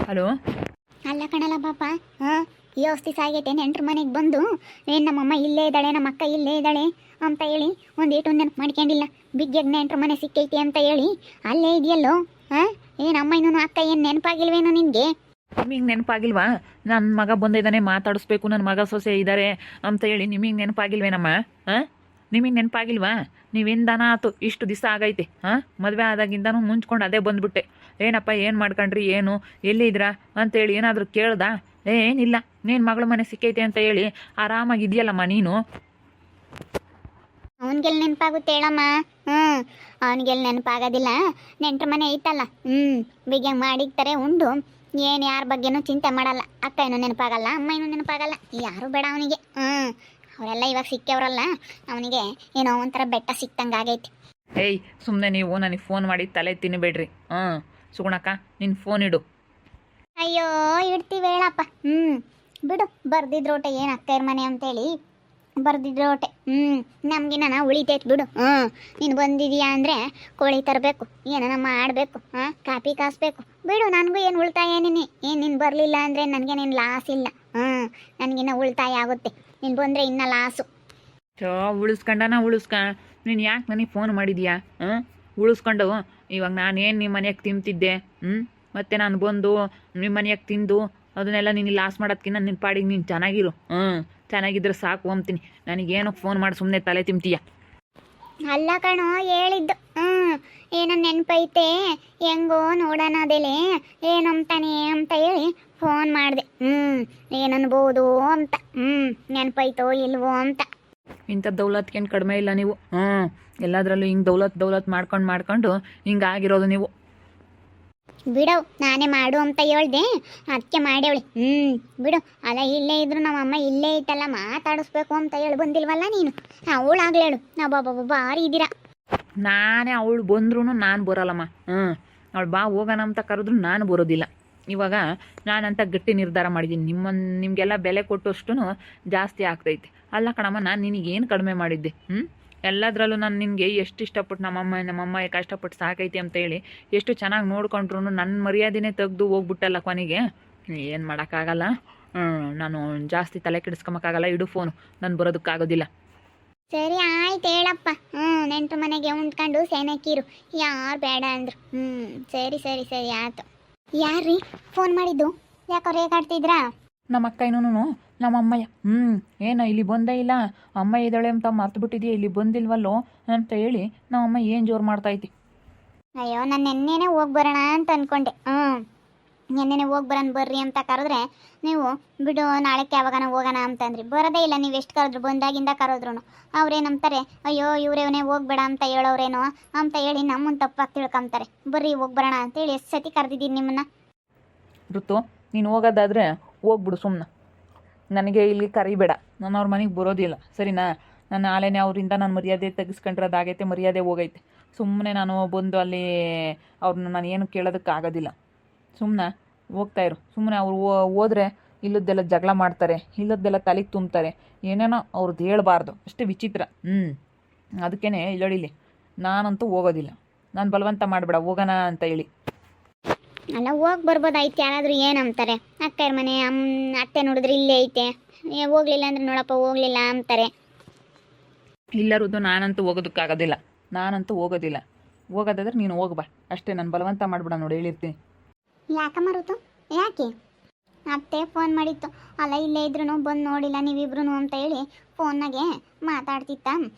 Hello. ಅಲ್ಲ ಕಣಲ್ಲ ಪಾಪ. ಹಾಂ, ಯೋಸ್ತಿ ಸಾಗೈತೆ ನೆಂಟ್ರ ಮನೆಗೆ ಬಂದು ಏನು ನಮ್ಮಮ್ಮ ಇಲ್ಲೇ ಇದ್ದಾಳೆ, ನಮ್ಮ ಅಕ್ಕ ಇಲ್ಲೇ ಇದ್ದಾಳೆ ಅಂತ ಹೇಳಿ ಒಂದೇಟು ನೆನಪು ಮಾಡ್ಕೊಂಡಿಲ್ಲ. ಬಿಗ್ಗೆಗೆ ನೆಂಟ್ರ ಮನೆ ಸಿಕ್ಕೈತಿ ಅಂತ ಹೇಳಿ ಅಲ್ಲೇ ಇದೆಯಲ್ಲೋ. ಹಾಂ, ಏನು ಅಮ್ಮ ಇನ್ನೂ ಅಕ್ಕ ಏನು ನೆನಪಾಗಿಲ್ವೇನೋ ನಿನಗೆ? ನಿಮಗೆ ನೆನಪಾಗಿಲ್ವಾ? ನನ್ನ ಮಗ ಬಂದಿದ್ದಾನೆ, ಮಾತಾಡಿಸ್ಬೇಕು, ನನ್ನ ಮಗ ಸೊಸೆ ಇದ್ದಾರೆ ಅಂತ ಹೇಳಿ ನಿಮಗೆ ನೆನಪಾಗಿಲ್ವೇನಮ್ಮ? ಹಾಂ, ನಿಮಗೆ ನೆನಪಾಗಿಲ್ವಾ? ನೀವಿಂದಾನ ಆತು ಇಷ್ಟು ದಿವಸ ಆಗೈತೆ. ಹಾಂ, ಮದುವೆ ಆದಾಗಿಂದನೂ ಮುಂಚ್ಕೊಂಡು ಅದೇ ಬಂದುಬಿಟ್ಟೆ. ಏನಪ್ಪ ಏನು ಮಾಡ್ಕೊಂಡ್ರಿ, ಏನು ಎಲ್ಲಿದ್ರಾ ಅಂತೇಳಿ ಏನಾದರೂ ಕೇಳ್ದಾ? ಏನಿಲ್ಲ, ನೀನು ಮಗಳ ಮನೆ ಸಿಕ್ಕೈತೆ ಅಂತ ಹೇಳಿ ಆರಾಮಾಗಿದೆಯಲ್ಲಮ್ಮ ನೀನು. ಅವನಿಗೆಲ್ಲಿ ನೆನಪಾಗುತ್ತೆ ಹೇಳಮ್ಮ? ಹ್ಞೂ, ಅವನಿಗೆಲ್ಲಿ ನೆನಪಾಗೋದಿಲ್ಲ. ನೆಂಟ್ರ ಮನೆ ಐತಲ್ಲ, ಬಿಗ್ಗೆ ಮಾಡಿರ್ತಾರೆ ಉಂಡು. ಏನು ಯಾರ ಬಗ್ಗೆನೂ ಚಿಂತೆ ಮಾಡಲ್ಲ. ಅಕ್ಕ ಏನೂ ನೆನಪಾಗಲ್ಲ, ಅಮ್ಮ ಏನೂ ನೆನಪಾಗಲ್ಲ, ಯಾರೂ ಬೇಡ ಅವನಿಗೆ. ಅವರೆಲ್ಲ ಇವಾಗ ಸಿಕ್ಕವ್ರಲ್ಲ, ಅವನಿಗೆ ಏನೋ ಒಂಥರ ಬೆಟ್ಟ ಸಿಕ್ತಂಗೆ ಆಗೈತಿ. ಏಯ್, ಸುಮ್ಮನೆ ನೀವು ನನಗೆ ಫೋನ್ ಮಾಡಿ ತಲೆ ತಿನ್ನಬೇಡ್ರಿ. ಸುಗುಣಕ್ಕ, ನಿನ್ನ ಫೋನ್ ಇಡು. ಅಯ್ಯೋ, ಇಡ್ತೀವಿ ಹೇಳಪ್ಪ. ಬಿಡು, ಬರ್ದಿದ್ರೋಟೆ ಏನು ಅಕ್ಕಯ್ಯರ ಮನೆ ಅಂತೇಳಿ ಬರ್ದಿದ್ರೋಟೆ. ನಮಗಿನ ಉಳಿತೈತೆ ಬಿಡು. ನೀನು ಬಂದಿದೀಯಾ ಅಂದರೆ ಕೋಳಿ ತರಬೇಕು, ಏನನ ಮಾಡಬೇಕು, ಕಾಪಿ ಕಾಸ್ಬೇಕು. ಬಿಡು, ನನಗೂ ಏನು ಉಳಿತಾಯ ಏನೇನಿ. ಏನು ನೀನು ಬರಲಿಲ್ಲ ಅಂದರೆ ನನಗೇನೇನು ಲಾಸ್ ಇಲ್ಲ. ನನಗಿನ್ನ ಉಳಿತಾಯ ಆಗುತ್ತೆ, ನೀನು ಬಂದರೆ ಇನ್ನೂ ಲಾಸು. ಉಳಿಸ್ಕ. ನೀನು ಯಾಕೆ ನನಗೆ ಫೋನ್ ಮಾಡಿದ್ಯಾ? ಉಳಿಸ್ಕೊಂಡು ಇವಾಗ ನಾನೇನು ನಿಮ್ಮ ಮನೆಯಾಗ ತಿಂತಿದ್ದೆ. ಮತ್ತು ನಾನು ಬಂದು ನಿಮ್ಮ ಮನೆಯಾಗ ತಿಂದು ಅದನ್ನೆಲ್ಲ ನೀನು ಲಾಸ್ ಮಾಡೋದಕ್ಕಿಂತ ನಿನ್ನ ಪಾಡಿಗೆ ನೀನು ಚೆನ್ನಾಗಿರು. ಚೆನ್ನಾಗಿದ್ರೆ ಸಾಕು ಅಂತೀನಿ. ನನಗೇನೋ ಫೋನ್ ಮಾಡಿ ಸುಮ್ಮನೆ ತಲೆ ತಿಂತೀಯ. ಅಲ್ಲ ಕಣೋ ಹೇಳಿದ್ದು. ಏನೋ ನೆನಪೈತೆ, ಹೆಂಗೋ ನೋಡೋಣ ಅದೆಲೆ ಏನಂತಾನೆ ಅಂತ ಹೇಳಿ ಫೋನ್ ಮಾಡಿದೆ. ಏನನ್ಬೋದು ಅಂತ. ನೆನಪೈತೋ ಇಲ್ವೋ ಅಂತ. ಇಂಥ ದೌಲತ್ಗೇನು ಕಡಿಮೆ ಇಲ್ಲ ನೀವು. ಎಲ್ಲದರಲ್ಲೂ ಹಿಂಗೆ ದೌಲತ್ ಮಾಡ್ಕೊಂಡು ಹಿಂಗೆ ಆಗಿರೋದು ನೀವು. ಬಿಡವ್, ನಾನೇ ಮಾಡು ಅಂತ ಹೇಳ್ದೆ, ಅದಕ್ಕೆ ಮಾಡ್ಯವಳಿ. ಬಿಡು. ಅಲ್ಲ, ಇಲ್ಲೇ ಇದ್ರು ನಮ್ಮಮ್ಮ ಇಲ್ಲೇ ಇತ್ತಲ್ಲ, ಮಾತಾಡಿಸ್ಬೇಕು ಅಂತ ಹೇಳಿ ಬಂದಿಲ್ವಲ್ಲ ನೀನು. ಅವಳಾಗ್ಲಿ ಹೇಳು, ನಾವು ಬಾರಿ ಇದ್ದೀರಾ. ನಾನೇ ಅವಳು ಬಂದ್ರೂ ನಾನು ಬರೋಲ್ಲಮ್ಮ. ಅವಳು ಬಾ ಹೋಗೋಣ ಅಂತ ಕರೆದ್ರು ನಾನು ಬರೋದಿಲ್ಲ. ಇವಾಗ ನಾನಂತ ಗಟ್ಟಿ ನಿರ್ಧಾರ ಮಾಡಿದ್ದೀನಿ. ನಿಮಗೆಲ್ಲ ಬೆಲೆ ಕೊಟ್ಟಷ್ಟು ಜಾಸ್ತಿ ಆಗ್ತೈತೆ. ಅಲ್ಲ ಕಣಮ್ಮ, ನಾನು ನಿನಗೇನು ಕಡಿಮೆ ಮಾಡಿದ್ದೆ? ಎಲ್ಲದರಲ್ಲೂ ನಾನು ನಿನಗೆ ಎಷ್ಟು ಇಷ್ಟಪಟ್ಟು ನಮ್ಮಮ್ಮ ಕಷ್ಟಪಟ್ಟು ಸಾಕೈತಿ ಅಂತ ಹೇಳಿ ಎಷ್ಟು ಚೆನ್ನಾಗಿ ನೋಡ್ಕೊಂಡ್ರು ನನ್ನ ಮರ್ಯಾದೆನೇ ತೆಗೆದು ಹೋಗ್ಬಿಟ್ಟಲ್ಲ ಕೊನೆಗೆ. ಏನು ಮಾಡೋಕ್ಕಾಗಲ್ಲ. ನಾನು ಜಾಸ್ತಿ ತಲೆ ಕೆಡಿಸ್ಕೊಳಕ್ಕಾಗಲ್ಲ. ಇಡು ಫೋನು, ನಾನು ಬರೋದಕ್ಕಾಗೋದಿಲ್ಲ. ಸರಿ ಆಯ್ತು ಹೇಳಪ್ಪ. ನೆಂಟ್ರ ಮನೆಗೆ ಉಂಡ್ಕೊಂಡು ಸೇನಕ್ಕಿರು, ಯಾರು ಬೇಡ ಅಂದ್ರು. ಸರಿ ಸರಿ ಸರಿ ಆಯ್ತು. ಯಾರ್ರೀ ಫೋನ್ ಮಾಡಿದ್ದು? ಯಾಕೋ ರೇಗಾಡ್ತಿದ್ರಾ? ನಮ್ಮ ಅಕ್ಕ ಇನ್ನೂ ನಮ್ಮ ಅಮ್ಮಯ್ಯ. ಏನೋ ಇಲ್ಲಿ ಬಂದೇ ಇಲ್ಲ, ಅಮ್ಮ ಇದ್ದಾಳೆ ಅಂತ ಮರ್ತು ಬಿಟ್ಟಿದೆಯಾ, ಇಲ್ಲಿ ಬಂದಿಲ್ವಲ್ಲೋ ಅಂತ ಹೇಳಿ ನಮ್ಮಮ್ಮ ಏನು ಜೋರು ಮಾಡ್ತೈತಿ. ಅಯ್ಯೋ, ನಾನು ನೆನ್ನೆನೇ ಹೋಗಿ ಬರೋಣ ಅಂತ ಅಂದ್ಕೊಂಡೆ. ನೆನ್ನೆನೇ ಹೋಗಿ ಬರೋಣ ಬರ್ರಿ ಅಂತ ಕರೆದ್ರೆ ನೀವು ಬಿಡು ನಾಳೆಕ್ಕೆ ಯಾವಾಗನ ಹೋಗೋಣ ಅಂತಂದ್ರಿ. ಬರೋದೇ ಇಲ್ಲ. ನೀವು ಎಷ್ಟು ಕರೆದ್ರು, ಬಂದಾಗಿಂದ ಕರೆದ್ರು ಅವ್ರೇನಂತಾರೆ, ಅಯ್ಯೋ ಇವರೇವನೇ ಹೋಗ್ಬೇಡ ಅಂತ ಹೇಳೋರೇನೋ ಅಂತ ಹೇಳಿ ನಮ್ಮನ್ನು ತಪ್ಪಾಗಿ ತಿಳ್ಕೊಂತಾರೆ. ಬರ್ರಿ ಹೋಗಿ ಬರೋಣ ಅಂತೇಳಿ ಎಷ್ಟು ಸತಿ ಕರೆದಿದ್ದೀನಿ ನಿಮ್ಮನ್ನು. ಋತು, ನೀನು ಹೋಗೋದಾದರೆ ಹೋಗ್ಬಿಡು ಸುಮ್ಮನೆ. ನನಗೆ ಇಲ್ಲಿ ಕರಿಬೇಡ, ನಾನು ಅವ್ರ ಮನೆಗೆ ಬರೋದಿಲ್ಲ, ಸರಿನಾ? ನಾನು ನಾಳೆನೇ ಅವರಿಂದ ನಾನು ಮರ್ಯಾದೆ ತೆಗೆಸ್ಕೊಂಡ್ರದಾಗೈತೆ, ಮರ್ಯಾದೆ ಹೋಗೈತೆ. ಸುಮ್ಮನೆ ನಾನು ಬಂದು ಅಲ್ಲಿ ಅವ್ರನ್ನ ನಾನು ಏನು ಕೇಳೋದಕ್ಕಾಗೋದಿಲ್ಲ. ಸುಮ್ಮನೆ ಹೋಗ್ತಾಯಿರು. ಸುಮ್ಮನೆ ಅವ್ರು ಹೋದರೆ ಇಲ್ಲದ್ದೆಲ್ಲ ಜಗಳ ಮಾಡ್ತಾರೆ, ಇಲ್ಲದ್ದೆಲ್ಲ ತಲೆಗೆ ತುಂಬ್ತಾರೆ, ಏನೇನೋ ಅವ್ರದ್ದು ಹೇಳ್ಬಾರ್ದು, ಅಷ್ಟೇ ವಿಚಿತ್ರ. ಅದಕ್ಕೇ ಇಲ್ಲಡಿಲಿ, ನಾನಂತೂ ಹೋಗೋದಿಲ್ಲ. ನಾನು ಬಲವಂತ ಮಾಡಬೇಡ ಹೋಗೋಣ ಅಂತ ಹೇಳಿ. ಅಲ್ಲ, ಹೋಗಿ ಬರ್ಬೋದಾಯ್ತು. ಯಾರಾದರೂ ಏನಂತಾರೆ? ಅಕ್ಕಯ್ಯರ ಮನೆ ಅತ್ತೆ ನೋಡಿದ್ರೆ ಇಲ್ಲೇ ಐತೆ, ಹೋಗ್ಲಿಲ್ಲ ಅಂದ್ರೆ ನೋಡಪ್ಪ ಹೋಗ್ಲಿಲ್ಲ ಅಂತಾರೆ. ಇಲ್ಲ ಋತು, ನಾನಂತೂ ಹೋಗೋದಿಲ್ಲ. ಹೋಗೋದಾದ್ರೆ ನೀನು ಹೋಗ್ಬಾ ಅಷ್ಟೇ. ನಾನು ಬಲವಂತ ಮಾಡ್ಬೇಡ ನೋಡಿ, ಹೇಳಿರ್ತೀನಿ. ಯಾಕಮ್ಮ ಋತು, ಯಾಕೆ? ಅತ್ತೆ ಫೋನ್ ಮಾಡಿತ್ತು. ಅಲ್ಲ, ಇಲ್ಲೇ ಇದ್ರೂ ಬಂದು ನೋಡಿಲ್ಲ ನೀವಿಬ್ರು ಅಂತ ಹೇಳಿ ಫೋನ್ನಾಗೆ ಮಾತಾಡ್ತಿತ್ತ.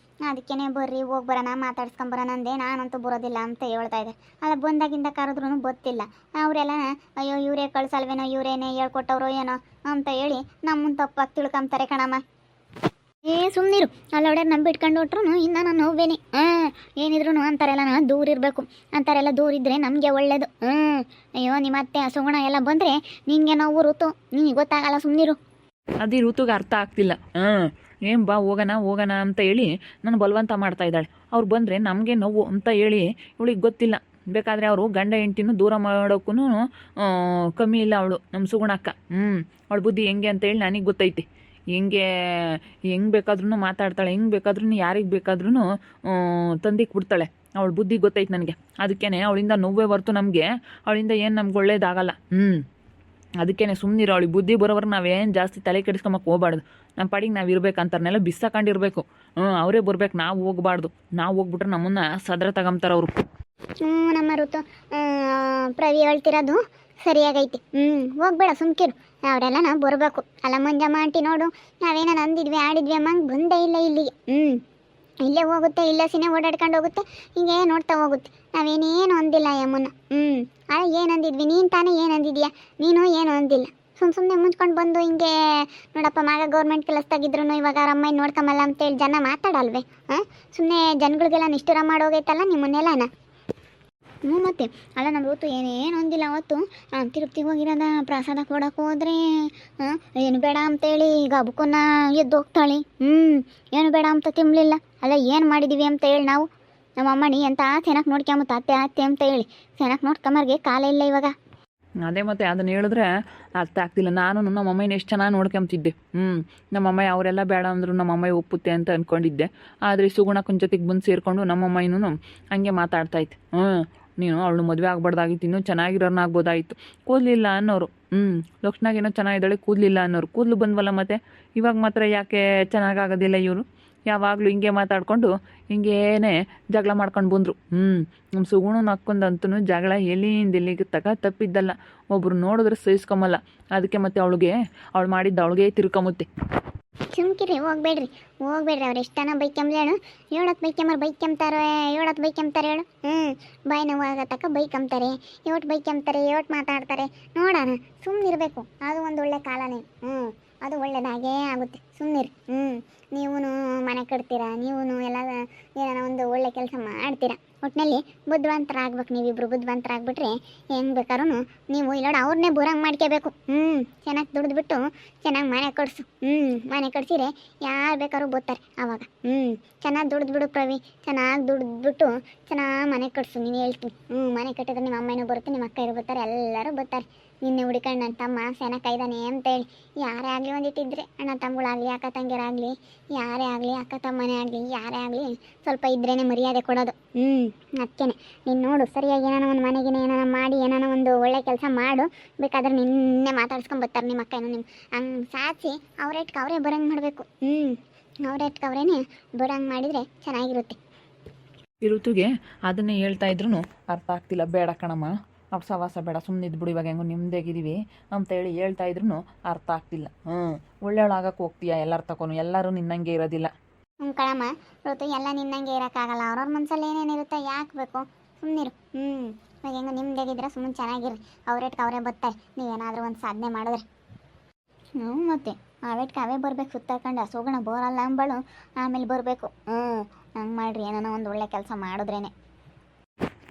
ಅದಕ್ಕೇ ಬರ್ರಿ ಹೋಗಿ ಬರೋಣ, ಮಾತಾಡ್ಸ್ಕೊಂಬರೋಣ ಅಂದೆ. ನಾನಂತೂ ಬರೋದಿಲ್ಲ ಅಂತ ಹೇಳ್ತಾ ಇದ್ದೆ. ಅಲ್ಲ, ಬಂದಾಗಿಂದ ಕರೆದ್ರೂ ಗೊತ್ತಿಲ್ಲ. ಅವರೆಲ್ಲ ಅಯ್ಯೋ ಇವರೇ ಕಳ್ಸಲ್ವೇನೋ, ಇವರೇನೇ ಹೇಳ್ಕೊಟ್ಟವ್ರೋ ಏನೋ ಅಂತ ಹೇಳಿ ನಮ್ಮನ್ನು ತಪ್ಪಾಗಿ ತಿಳ್ಕೊಂತಾರೆ ಕಣಮ್ಮ. ಸುಮ್ಮನಿರು. ಅಲ್ಲ, ಹೊಡ್ಯಾರ ನಂಬಿಟ್ಕೊಂಡು ಹೊಟ್ರು ಇನ್ನು ನಾನು ನೋವೇನೆ. ಏನಿದ್ರು ಅಂತಾರೆಲ್ಲ ದೂರ ಇರಬೇಕು. ಅಂತಾರೆಲ್ಲ ದೂರ ಇದ್ದರೆ ನಮಗೆ ಒಳ್ಳೇದು. ಅಯ್ಯೋ, ನಿಮ್ಮ ಅತ್ತೆ ಸುಗುಣ ಎಲ್ಲ ಬಂದರೆ ನಿನಗೆ ನೋವು ಋತು, ನಿನಗೆ ಗೊತ್ತಾಗಲ್ಲ. ಸುಮ್ಮನಿರು. ಅದೇ ಋತುಗೆ ಅರ್ಥ ಆಗ್ತಿಲ್ಲ. ಏನು ಬಾ ಹೋಗೋಣ ಅಂತ ಹೇಳಿ ನಾನು ಬಲವಂತ ಮಾಡ್ತಾ ಇದ್ದಾಳೆ. ಅವ್ರು ಬಂದರೆ ನಮಗೆ ನೋವು ಅಂತ ಹೇಳಿ ಇವಳಿಗೆ ಗೊತ್ತಿಲ್ಲ. ಬೇಕಾದರೆ ಅವರು ಗಂಡ ಹೆಂಡ್ತಿನೂ ದೂರ ಮಾಡೋಕ್ಕೂ ಕಮ್ಮಿ ಇಲ್ಲ ಅವಳು, ನಮ್ಮ ಸುಗುಣಕ್ಕ. ಅವಳ ಬುದ್ಧಿ ಹೆಂಗೆ ಅಂತೇಳಿ ನನಗೆ ಗೊತ್ತೈತಿ. ಹೆಂಗೆ ಬೇಕಾದ್ರೂ ಮಾತಾಡ್ತಾಳೆ, ಹೆಂಗೆ ಬೇಕಾದ್ರೂ ಯಾರಿಗೆ ಬೇಕಾದ್ರೂ ತಂದಿಕ್ಕೆ ಬಿಡ್ತಾಳೆ. ಅವಳ ಬುದ್ಧಿ ಗೊತ್ತೈತೆ ನನಗೆ. ಅದಕ್ಕೇ ಅವಳಿಂದ ನೋವೇ ಹೊರ್ತು ನಮಗೆ ಅವಳಿಂದ ಏನು ನಮ್ಗೆ ಒಳ್ಳೇದಾಗಲ್ಲ. ಅದಕ್ಕೇನೆ ಸುಮ್ಮನಿರೋ ಅವಳಿಗೆ ಬುದ್ಧಿ ಬರೋವ್ರು ನಾವೇನು ಜಾಸ್ತಿ ತಲೆ ಕೆಡಿಸ್ಕೊಂಬಕ್ಕೆ ಹೋಗ್ಬಾರ್ದು. ನಮ್ಮ ಪಾಡಿಗೆ ನಾವು ಇರ್ಬೇಕಂತಾರನ್ನೆಲ್ಲ ಬಿಸಾಕೊಂಡಿರ್ಬೇಕು. ಅವರೇ ಬರ್ಬೇಕು, ನಾವು ಹೋಗ್ಬಾರ್ದು. ನಾವು ಹೋಗ್ಬಿಟ್ರೆ ನಮ್ಮನ್ನು ಸದ್ರ ತಗೊಂತಾರೆ ಅವರು. ನಮ್ಮ ಋತು ಪ್ರವಿ ಹೇಳ್ತಿರೋದು ಸರಿಯಾಗೈತಿ. ಹೋಗ್ಬೇಡ ಸುಮ್ಕಿರು. ಅವರೆಲ್ಲ ನಾವು ಬರಬೇಕು. ಅಲ್ಲ ಮಂಜಮ್ಮ ಆಂಟಿ ನೋಡು, ನಾವೇನ ಅಂದಿದ್ವಿ ಆಡಿದ್ವಿ ಅಮ್ಮಂಗೆ ಬಂದೇ ಇಲ್ಲ ಇಲ್ಲಿಗೆ. ಇಲ್ಲೇ ಹೋಗುತ್ತೆ, ಇಲ್ಲೇ ಸಿನೆ ಓಡಾಡ್ಕೊಂಡು ಹೋಗುತ್ತೆ, ಹಿಂಗೆ ನೋಡ್ತಾ ಹೋಗುತ್ತೆ. ನಾವೇನೇನು ಅಂದಿಲ್ಲ ಅಮ್ಮನ್ನ. ಏನು ಅಂದಿದ್ವಿ? ನೀನು ತಾನೇ ಏನು ಅಂದಿದ್ಯಾ? ನೀನು ಏನು ಅಂದಿಲ್ಲ. ಸುಮ್ಮನೆ ಮುಂಚ್ಕೊಂಡು ಬಂದು ಹಿಂಗೆ ನೋಡಪ್ಪ ಮಗ ಗೌರ್ಮೆಂಟ್ ಕೆಲಸದಾಗಿದ್ರು ಇವಾಗ ಅವ್ರ ಅಮ್ಮ ನೋಡ್ಕೊಂಬಲ್ಲ ಅಂತೇಳಿ ಜನ ಮಾತಾಡಲ್ವೇ? ಸುಮ್ಮನೆ ಜನಗಳಿಗೆಲ್ಲ ನಿಷ್ಠುರ ಮಾಡೋಗೈತಲ್ಲ ನಿಮ್ಮನ್ನೆಲ್ಲನ. ಮತ್ತೆ ಅಲ್ಲ ನಮ್ಮ ಋತು ಏನೇನು ಅಂದಿಲ್ಲ ಅವತ್ತು. ತಿರುಪ್ತಿಗೆ ಹೋಗಿರೋದ ಪ್ರಸಾದ ಕೊಡೋಕೆ ಹೋದ್ರೆ ಏನು ಬೇಡ ಅಂತೇಳಿ ಈಗ ಹಬ್ಬಕ್ಕನ್ನ ಎದ್ದು ಹೋಗ್ತಾಳೆ. ಏನು ಬೇಡ ಅಂತ ತಿನ್ನಲಿಲ್ಲ. ಅಲ್ಲ ಏನು ಮಾಡಿದ್ದೀವಿ ಅಂತ ಹೇಳಿ ನಾವು ನಮ್ಮ ಅಮ್ಮನಿ ಅಂತ ಚೆನ್ನಾಗಿ ನೋಡ್ಕೊಂಬತ್ತ ಅತ್ತೆ ಅತ್ತೆ ಅಂತ ಹೇಳಿ ಚೆನ್ನಾಗಿ ನೋಡ್ಕೊಂಬರ್ಗೆ ಕಾಲ ಇಲ್ಲ ಇವಾಗ. ಅದೇ ಮತ್ತೆ ಅದನ್ನು ಹೇಳಿದ್ರೆ ಅರ್ಥ ಆಗ್ತಿಲ್ಲ. ನಾನು ನಮ್ಮ ಅಮ್ಮನ ಎಷ್ಟು ಚೆನ್ನಾಗಿ ನೋಡ್ಕೊಂತಿದ್ದೆ. ನಮ್ಮ ಅಮ್ಮ ಅವರೆಲ್ಲ ಬೇಡ ಅಂದರು ನಮ್ಮ ಅಮ್ಮ ಒಪ್ಪುತ್ತೆ ಅಂತ ಅಂದ್ಕೊಂಡಿದ್ದೆ. ಆದರೆ ಸುಗುಣಕ್ಕನ ಜೊತೆಗೆ ಬಂದು ಸೇರಿಕೊಂಡು ನಮ್ಮ ಅಮ್ಮನೂ ಹಂಗೆ ಮಾತಾಡ್ತಾಯಿತ್ತು. ನೀನು ಅವಳು ಮದುವೆ ಆಗ್ಬಾರ್ದಾಗಿತ್ತು, ಇನ್ನೂ ಚೆನ್ನಾಗಿರೋರ್ನ ಆಗ್ಬೋದಾಗಿತ್ತು. ಕೂದಲಿಲ್ಲ ಅನ್ನೋರು. ಲಕ್ಷ್ಮಣಾಗೇನೋ ಚೆನ್ನಾಗಿದ್ದಾಳೆ, ಕೂದಲಿಲ್ಲ ಅನ್ನೋರು. ಕೂದಲು ಬಂದ್ವಲ್ಲ ಮತ್ತೆ ಇವಾಗ ಮಾತ್ರ ಯಾಕೆ ಚೆನ್ನಾಗಾಗೋದಿಲ್ಲ ಇವರು? ಯಾವಾಗಲೂ ಹಿಂಗೆ ಮಾತಾಡಿಕೊಂಡು ಹಿಂಗೇನೆ ಜಗಳ ಮಾಡ್ಕೊಂಡು ಬಂದರು. ನಮ್ಮ ಸುಗುಣ ನಕ್ಕೊಂದಂತೂ ಜಗಳ ಎಲ್ಲಿಂದ ಎಲ್ಲಿಗೆ ತಪ್ಪಿದ್ದಲ್ಲ. ಒಬ್ರು ನೋಡಿದ್ರೆ ಸಹಿಸ್ಕೊಂಬಲ್ಲ. ಅದಕ್ಕೆ ಮತ್ತೆ ಅವಳು ಮಾಡಿದ್ದು ಅವಳಿಗೆ ತಿರ್ಕೊಂಬುತ್ತೆ. ಸುಮ್ಕಿರಿ, ಹೋಗ್ಬೇಡ್ರಿ ಅವ್ರು ಎಷ್ಟು ಜನ ಬೈಕೆಂಬ್ಲಿ ಹೇಳು. 7 ಬೈಕೆಂಬರು ಬೈಕೆಂಬ್ತಾರೆ, 7 ಬೈಕೆಂಬ್ತಾರೆ ಹೇಳು. ಬಾಯಿ ನೋವಾಗತಕ್ಕ ಬೈಕೆಂಬ್ತಾರೆ, 8 ಬೈಕೆಂಬ್ತಾರೆ, 8 ಮಾತಾಡ್ತಾರೆ. ನೋಡೋಣ, ಸುಮ್ಮನಿರ್ಬೇಕು. ಅದು ಒಂದು ಒಳ್ಳೆ ಕಾಲನೇ. ಅದು ಒಳ್ಳೇದಾಗೇ ಆಗುತ್ತೆ. ಸುಮ್ಮನಿರಿ. ನೀವು ಮನೆ ಕಟ್ತೀರಾ, ನೀವು ಎಲ್ಲ ಏನಾರ ಒಂದು ಒಳ್ಳೆ ಕೆಲಸ ಮಾಡ್ತೀರಾ. ಒಟ್ಟಿನಲ್ಲಿ ಬುದ್ಧಿವಂತರಾಗ್ಬೇಕು. ನೀವಿಬ್ರು ಬುದ್ಧಿವಂತರಾಗ್ಬಿಟ್ರೆ ಹೆಂಗೆ ಬೇಕಾದ್ರೂ ನೀವು ಇಲ್ಲೋಡ ಅವ್ರನ್ನೇ ಬರಂಗೆ ಮಾಡ್ಕೋಬೇಕು. ಚೆನ್ನಾಗಿ ದುಡಿದ್ಬಿಟ್ಟು ಚೆನ್ನಾಗಿ ಮನೆ ಕಟ್ಸು. ಮನೆ ಕಟ್ಸಿರೆ ಯಾರು ಬೇಕಾದ್ರೂ ಬರ್ತಾರೆ ಆವಾಗ. ಚೆನ್ನಾಗಿ ದುಡಿದ್ಬಿಡು ಪ್ರವಿ, ಚೆನ್ನಾಗಿ ದುಡಿದ್ಬಿಟ್ಟು ಚೆನ್ನಾಗಿ ಮನೆ ಕಟ್ಸು. ನೀವು ಹೇಳ್ತೀನಿ. ಮನೆ ಕಟ್ಟಿದ್ರೆ ನಿಮ್ಮ ಅಮ್ಮನೂ ಬರುತ್ತೆ, ನಿಮ್ಮ ಅಕ್ಕ ಬರ್ತಾರೆ, ಎಲ್ಲರೂ ಬರ್ತಾರೆ. ನಿನ್ನೆ ಹುಡುಕಂಡು ನನ್ನ ತಮ್ಮ ಚೆನ್ನಾಗಿ ಕೈದಾನೆ ಅಂತೇಳಿ ಯಾರೇ ಆಗಲಿ ಒಂದಿಟ್ಟಿದ್ರೆ, ಅಣ್ಣ ತಮ್ಮಗಳಾಗಲಿ ಅಕ್ಕ ತಂಗಿಯರಾಗಲಿ ಯಾರೇ ಆಗಲಿ, ಅಕ್ಕ ತಮ್ಮನೇ ಆಗಲಿ ಯಾರೇ ಆಗಲಿ, ಸ್ವಲ್ಪ ಇದ್ರೇ ಮರ್ಯಾದೆ ಕೊಡೋದು. ಅದಕ್ಕೇನೆ ನೀನು ನೋಡು, ಸರಿಯಾಗಿ ಏನಾನ ಒಂದು ಮನೆಗಿನ ಏನಾನ ಮಾಡಿ ಏನಾನ ಒಂದು ಒಳ್ಳೆ ಕೆಲಸ ಮಾಡು. ಬೇಕಾದ್ರೆ ನಿನ್ನೆ ಮಾತಾಡ್ಸ್ಕೊಂಬರ್ತಾರೆ ನಿಮ್ಮ ಅಕ್ಕನೂ. ನಿಮ್ಮ ಹಂಗೆ ಸಾಧಿಸಿ ಅವ್ರೇಟ್ಗೆ ಅವರೇ ಬರಂಗೆ ಮಾಡಬೇಕು. ಅವ್ರೇಟ್ಗೆ ಅವರೇನೆ ಬರಂಗೆ ಮಾಡಿದರೆ ಚೆನ್ನಾಗಿರುತ್ತೆ. ಈ ಋತುಗೆ ಅದನ್ನೇ ಹೇಳ್ತಾ ಇದ್ರು ಅರ್ಥ ಆಗ್ತಿಲ್ಲ. ಬೇಡ ಕಣಮ್ಮ, ಅವ್ರು ಸವಾಸ ಬೇಡ, ಸುಮ್ಮನೆ ಇದ್ಬಿಡು, ಇವಾಗ ಹೆಂಗೋ ನಿಮ್ಮದೇಗಿದ್ದೀವಿ ಅಂತೇಳಿ ಹೇಳ್ತಾ ಇದ್ರು ಅರ್ಥ ಆಗ್ತಿಲ್ಲ. ಒಳ್ಳೆಯವಳಾಗಕ್ಕೆ ಹೋಗ್ತೀಯಾ ಎಲ್ಲರ ತಗೊಂಡು? ಎಲ್ಲರೂ ನಿನ್ನಂಗೆ ಇರೋದಿಲ್ಲ. ಕಣಮ್ಮ ಋತು, ಎಲ್ಲ ನಿನ್ನಂಗೆ ಇರೋಕ್ಕಾಗಲ್ಲ. ಅವ್ರವ್ರ ಮನಸ್ಸಲ್ಲಿ ಏನೇನಿರುತ್ತೆ ಯಾಕೆ ಬೇಕು? ಸುಮ್ಮನಿರು. ಇವಾಗ ಹೆಂಗೋ ನಿಮ್ದಾಗಿದ್ರೆ ಸುಮ್ಮನೆ ಚೆನ್ನಾಗಿರಿ. ಅವ್ರೇಟ್ಗೆ ಅವರೇ ಬರ್ತಾರೆ ನೀವೇನಾದರೂ ಒಂದು ಸಾಧನೆ ಮಾಡಿದ್ರೆ. ಮತ್ತೆ ಅವೇಟ್ಗೆ ಅವೇ ಬರ್ಬೇಕು. ಸುತ್ತಾಕೊಂಡು ಸೋಗಣ ಬೋರಲ್ಲ ಅಂಬಳು ಆಮೇಲೆ ಬರಬೇಕು. ಹಂಗೆ ಮಾಡಿರಿ, ಏನಾನ ಒಂದು ಒಳ್ಳೆ ಕೆಲಸ ಮಾಡಿದ್ರೇನೆ.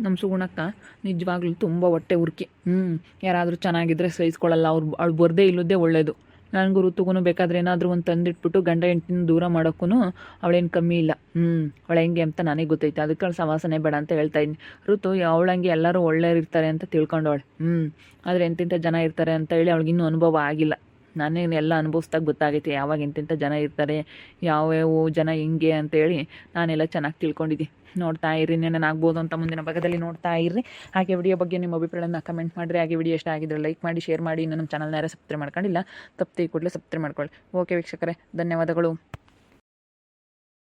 ನಮ್ಮ ಸುಗುಣಕ್ಕ ನಿಜವಾಗ್ಲೂ ತುಂಬ ಹೊಟ್ಟೆ ಉರ್ಕಿ. ಯಾರಾದರೂ ಚೆನ್ನಾಗಿದ್ದರೆ ಸಹಿಸ್ಕೊಳ್ಳಲ್ಲ. ಅವಳು ಬರದೇ ಇಲ್ಲದೇ ಒಳ್ಳೆಯದು. ನನಗೂ ಋತುಗೂ ಬೇಕಾದ್ರೆ ಏನಾದರೂ ಒಂದು ತಂದಿಟ್ಬಿಟ್ಟು ಗಂಡ ಹೆಂಡ್ತಿನ ದೂರ ಮಾಡೋಕ್ಕೂ ಅವಳೇನು ಕಮ್ಮಿ ಇಲ್ಲ. ಅವಳು ಹೆಂಗೆ ಅಂತ ನನಗೆ ಗೊತ್ತೈತೆ. ಅದಕ್ಕೆ ಅವಳು ಸವಾಸನೆ ಬೇಡ ಅಂತ ಹೇಳ್ತಾ ಇದ್ದೀನಿ. ಋತು ಅವಳಂಗೆ ಎಲ್ಲರೂ ಒಳ್ಳೆಯವ್ರು ಇರ್ತಾರೆ ಅಂತ ತಿಳ್ಕೊಂಡವಳೆ. ಆದರೆ ಎಂತೆಂಥ ಜನ ಇರ್ತಾರೆ ಅಂತ ಹೇಳಿ ಅವಳಿಗಿನ್ನೂ ಅನುಭವ ಆಗಿಲ್ಲ. ನಾನೇ ಎಲ್ಲ ಅನುಭವಿಸ್ದಾಗ ಗೊತ್ತಾಗೈತೆ ಯಾವಾಗ ಎಂತೆಂಥ ಜನ ಇರ್ತಾರೆ, ಯಾವ್ಯಾವ ಜನ ಹಿಂಗೆ ಅಂತೇಳಿ ನಾನೆಲ್ಲ ಚೆನ್ನಾಗಿ ತಿಳ್ಕೊಂಡಿದ್ದೀನಿ. ನೋಡ್ತಾ ಇರ್ರಿ, ಆಗ್ಬೋದು ಅಂತ ಮುಂದಿನ ಭಾಗದಲ್ಲಿ ನೋಡ್ತಾ ಇರ್ರಿ. ಹಾಗೆ ವಿಡಿಯೋ ಬಗ್ಗೆ ನಿಮ್ಮ ಅಭಿಪ್ರಾಯನ ಕಮೆಂಟ್ ಮಾಡಿರಿ. ಹಾಗೆ ವಿಡಿಯೋ ಇಷ್ಟ ಆಗಿದ್ರೆ ಲೈಕ್ ಮಾಡಿ, ಶೇರ್ ಮಾಡಿ. ಇನ್ನು ನಮ್ಮ ಚಾನಲ್ನ ಯಾರು ಸಬ್ಸ್ಕ್ರೈಬ್ ಮಾಡ್ಕೊಂಡಿಲ್ಲ, ತಪ್ಪದೆ ಕೂಡಲೇ ಸಬ್ಸ್ಕ್ರೈಬ್ ಮಾಡ್ಕೊಳ್ಳಿ. ಓಕೆ ವೀಕ್ಷಕರೇ, ಧನ್ಯವಾದಗಳು.